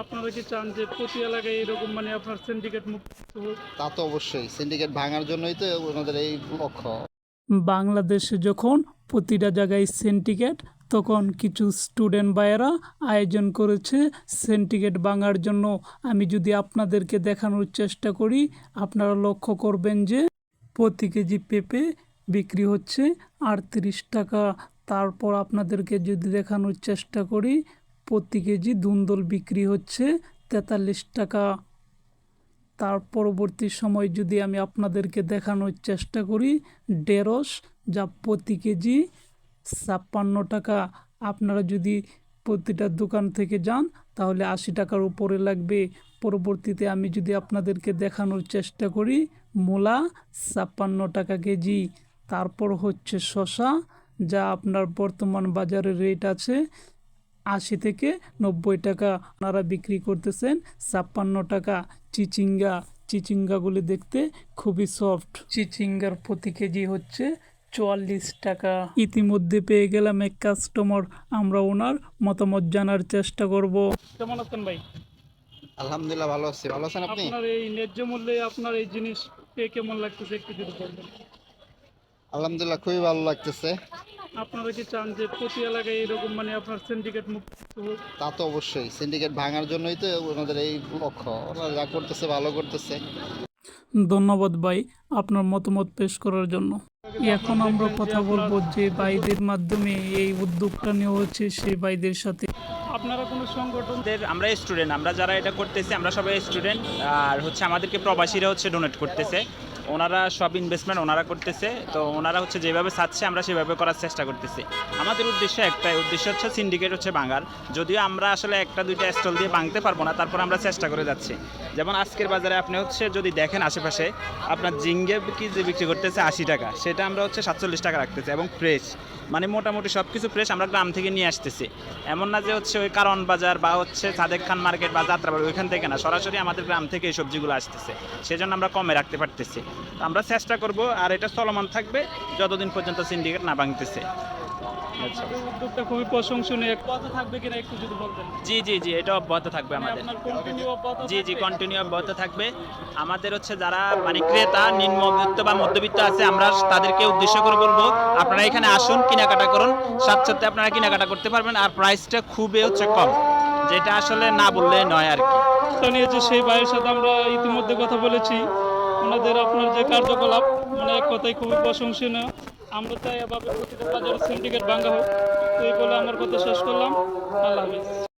আপনারা কি চান যে প্রতি এলাকায় এরকম মানে আপনার সিন্ডিকেট মুক্ত হোক? তা তো অবশ্যই সিন্ডিকেট ভাঙার জন্যই তো ওনাদের এই লক্ষ্য। বাংলাদেশে যখন প্রতিটা জায়গায় সিন্ডিকেট, তখন কিছু স্টুডেন্ট ভাইয়েরা আয়োজন করেছে সিন্ডিকেট ভাঙার জন্য। আমি যদি আপনাদেরকে দেখানোর চেষ্টা করি, আপনারা লক্ষ্য করবেন যে প্রতি কেজি পেঁপে বিক্রি হচ্ছে 38 টাকা। তারপর আপনাদেরকে যদি দেখানোর চেষ্টা করি, প্রতি কেজি ধুন্দল বিক্রি হচ্ছে 43 টাকা। তার পরবর্তী সময় যদি আমি আপনাদেরকে দেখানোর চেষ্টা করি, ঢেঁড়স, যা প্রতি কেজি 56 টাকা। আপনারা যদি প্রতিটা দোকান থেকে যান তাহলে 80 টাকার উপরে লাগবে। পরবর্তীতে আমি যদি আপনাদেরকে দেখানোর চেষ্টা করি, মূলা 56 টাকা কেজি। তারপর হচ্ছে শসা, যা আপনার বর্তমান বাজারে রেট আছে 80 থেকে 90 টাকা, আপনারা বিক্রি করতেছেন 56 টাকা। চিচিঙ্গাগুলি দেখতে খুবই সফট। চিচিঙ্গার প্রতি কেজি হচ্ছে 44 টাকা। ইতিমধ্যে পেয়ে গেলাম এক কাস্টমার, আমরা ওনার মতামত জানার চেষ্টা করব। কেমন আছেন ভাই? আলহামদুলিল্লাহ ভালো আছি। ভালো আছেন আপনি? আপনার এই ন্যায্য মূল্যে আপনার এই জিনিস পেয়ে কেমন লাগতেছে একটু যদি বলবেন। আলহামদুলিল্লাহ খুবই ভালো লাগতেছে। আপনারা কি চান যে প্রতি এলাকায় এরকম মানে আপনার সিন্ডিকেট মুক্ত হোক? তা তো অবশ্যই সিন্ডিকেট ভাঙার জন্যই তো ওনাদের এই লক্ষ্য। ওনারা যা করতেছে ভালো করতেছে। ধন্যবাদ ভাই আপনার মতামত পেশ করার জন্য। এখন আমরা কথা বলবো যে ভাইদের মাধ্যমে এই উদ্যোগটা নেওয়া হচ্ছে সেই ভাইদের সাথে। আপনারা কোনো সংগঠন? আমরা স্টুডেন্ট, আমরা যারা এটা করতেছি আমরা সবাই স্টুডেন্ট। আর হচ্ছে আমাদেরকে প্রবাসীরা হচ্ছে ডোনেট করতেছে, ওনারা সব ইনভেস্টমেন্ট ওনারা করতেছে। তো ওনারা হচ্ছে যেভাবে চাচ্ছে আমরা সেভাবে করার চেষ্টা করতেছি। আমাদের উদ্দেশ্য একটাই, উদ্দেশ্য হচ্ছে সিন্ডিকেট হচ্ছে ভাঙার। যদিও আমরা আসলে একটা দুইটা স্টল দিয়ে ভাঙতে পারবো না, তারপর আমরা চেষ্টা করে যাচ্ছি। যেমন আজকের বাজারে আপনি হচ্ছে যদি দেখেন আশেপাশে, আপনার ঝিঙ্গে কি যে বিক্রি করতেছে 80 টাকা, সেটা আমরা হচ্ছে 47 টাকা রাখতেছি এবং ফ্রেশ, মানে মোটামুটি সব কিছু ফ্রেশ আমরা গ্রাম থেকে নিয়ে আসতেছি। এমন না যে হচ্ছে ওই কারণ বাজার বা হচ্ছে সাদেক খান মার্কেট বা যাত্রাবাড়ি ওইখান থেকে না, সরাসরি আমাদের গ্রাম থেকে এই সবজিগুলো আসতেছে, সেজন্য আমরা কমে রাখতে পারতেছি। তো আমরা চেষ্টা করব, আর এটা চলমান থাকবে যতদিন পর্যন্ত সিন্ডিকেট না ভাঙতেছে। উদ্যোগটা খুবই প্রশংসনীয়। কত থাকবে কিনা একটু যদি বলতেন। জি জি জি, এটা অব্যাহত থাকবে আমাদের। আপনার কন্টিনিউ অব্যাহত জি জি, থাকবে? কন্টিনিউ অব্যাহত থাকবে। আমাদের হচ্ছে যারা মানে ক্রেতা নিম্নবিত্ত বা মধ্যবিত্ত আছে, আমরা তাদেরকে উদ্দেশ্য করে বলবো আপনারা এখানে আসুন, কেনাকাটা করুন, সাথে আপনারা কেনাকাটা করতে পারবেন। আর প্রাইসটা খুবই হচ্ছে কম, যেটা আসলে না বললে নয় আর কি। স্থানীয় যে সেই ভাইয়ের সাথে আমরা ইতিমধ্যে কথা বলেছি, ওনাদের আপনার যে কার্যকলাপ মানে এক কথায় খুবই প্রশংসনীয়। আমরা চাই এভাবে প্রতিটা বাজারে সিন্ডিকেট ভাঙা হোক। তো এই বলে আমার কথা শেষ করলাম। আল্লাহ হাফিজ।